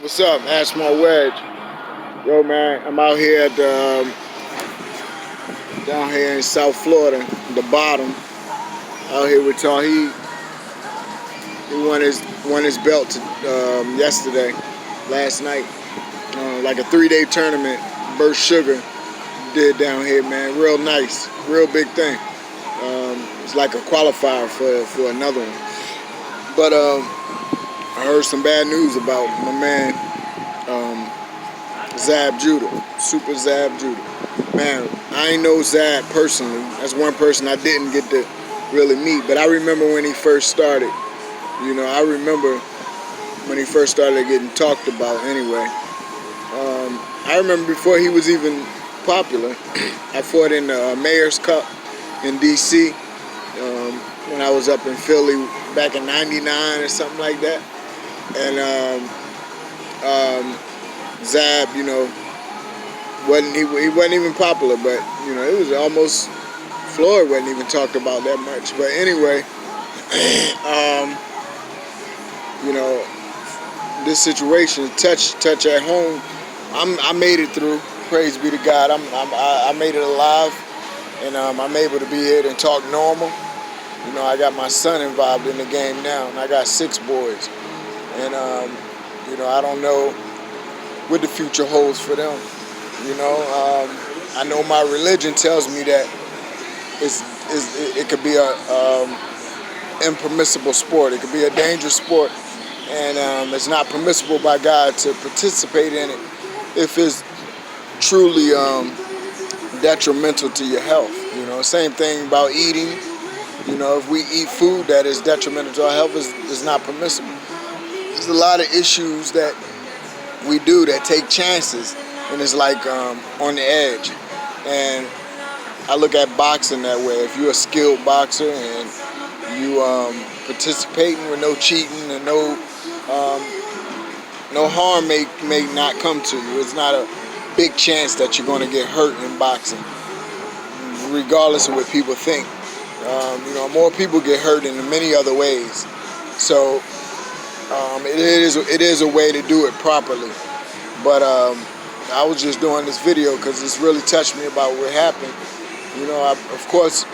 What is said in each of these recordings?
What's up? Ask my wedge. Yo, man, I'm out here at the down here in South Florida, the bottom. Out here with Tar. He won his belt yesterday, last night. Like a 3-day tournament. Burt Sugar did down here, man. Real nice, real big thing. It's like a qualifier for another one. But I heard some bad news about my man. Zab Judah, Super Zab Judah. Man, I ain't know Zab personally. That's one person I didn't get to really meet. But I remember when he first started. I remember when he first started getting talked about anyway. I remember before he was even popular, I fought in the Mayor's Cup in D.C. When I was up in Philly back in '99 or something like that. And Zab, he wasn't even popular, but it was almost Floyd wasn't even talked about that much. But anyway, this situation, touch at home, I made it through. Praise be to God. I made it alive, and I'm able to be here and talk normal. I got my son involved in the game now, and I got 6 boys, and I don't know what the future holds for them. I know my religion tells me that it could be a impermissible sport. It could be a dangerous sport, and it's not permissible by God to participate in it if it's truly detrimental to your health. Same thing about eating. If we eat food that is detrimental to our health, it's not permissible. There's a lot of issues that we do that take chances, and it's like on the edge. And I look at boxing that way. If you're a skilled boxer and you participating with no cheating and no harm may not come to you, it's not a big chance that you're going to get hurt in boxing, regardless of what people think. More people get hurt in many other ways. So it is a way to do it properly. But I was just doing this video because it's really touched me about what happened. Of course,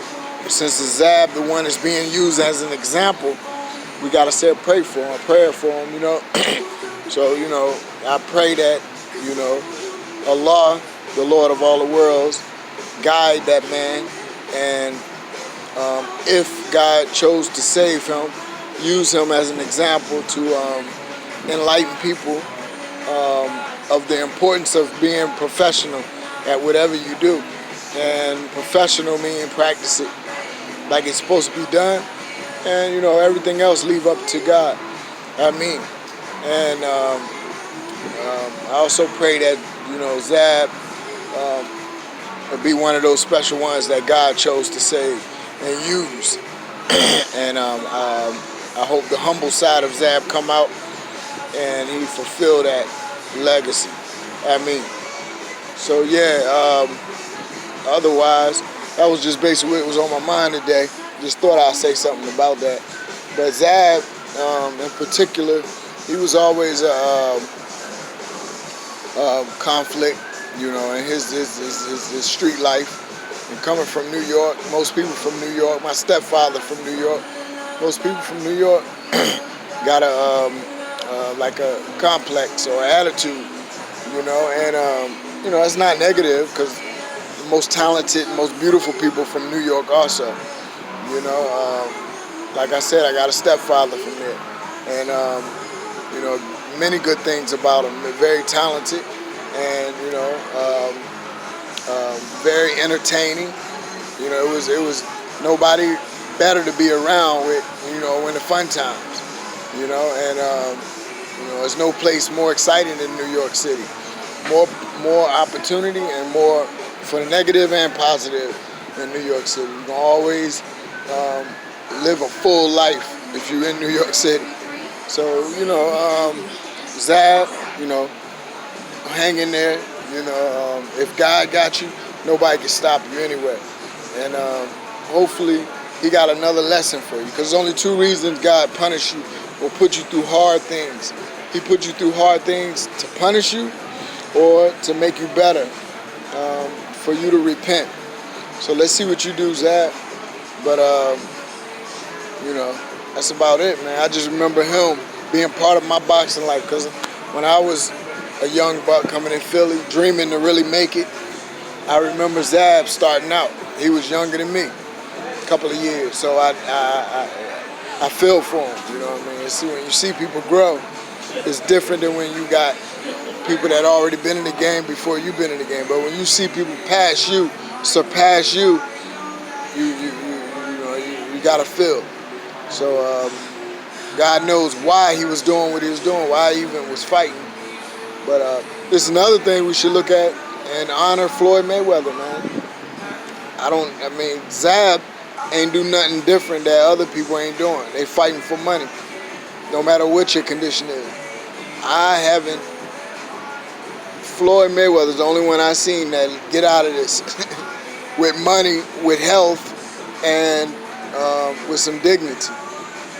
since it's Zab, the one that's being used as an example, we got to say a prayer for him, So, I pray that, Allah, the Lord of all the worlds, guide that man, and if God chose to save him, use him as an example to enlighten people of the importance of being professional at whatever you do. And professional meaning practice it like it's supposed to be done, and everything else leave up to God. And I also pray that Zab would be one of those special ones that God chose to save and use. And I hope the humble side of Zab come out and he fulfill that legacy. So yeah, otherwise, that was just basically what was on my mind today. Just thought I'd say something about that. But Zab, in particular, he was always a conflict, in his street life. And coming from New York, most people from New York, my stepfather from New York, most people from New York got like a complex or attitude, and it's not negative because the most talented, most beautiful people from New York also, like I said, I got a stepfather from there, and many good things about him. They're very talented, and very entertaining. It was nobody better to be around with, in the fun times, and there's no place more exciting than New York City. More opportunity and more for the negative and positive in New York City. You can always live a full life if you're in New York City. So, Zab, hang in there. If God got you, nobody can stop you anyway. And hopefully he got another lesson for you, because there's only 2 reasons God punished you or put you through hard things. He put you through hard things to punish you or to make you better, for you to repent. So let's see what you do, Zab. But, that's about it, man. I just remember him being part of my boxing life because when I was a young buck coming in Philly, dreaming to really make it, I remember Zab starting out. He was younger than me, a couple of years. So I feel for him, you know what I mean? See, when you see people grow, it's different than when you got people that already been in the game before you've been in the game. But when you see people pass you, surpass you, you gotta feel. So God knows why he was doing what he was doing, why he even was fighting. But this is another thing we should look at and honor Floyd Mayweather, man. Zab ain't do nothing different that other people ain't doing. They fighting for money, no matter what your condition is. Floyd Mayweather's the only one I seen that get out of this with money, with health, and with some dignity.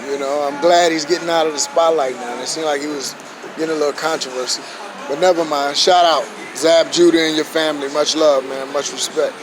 I'm glad he's getting out of the spotlight now. It seemed like he was getting a little controversy. But never mind. Shout out Zab Judah and your family. Much love, man. Much respect.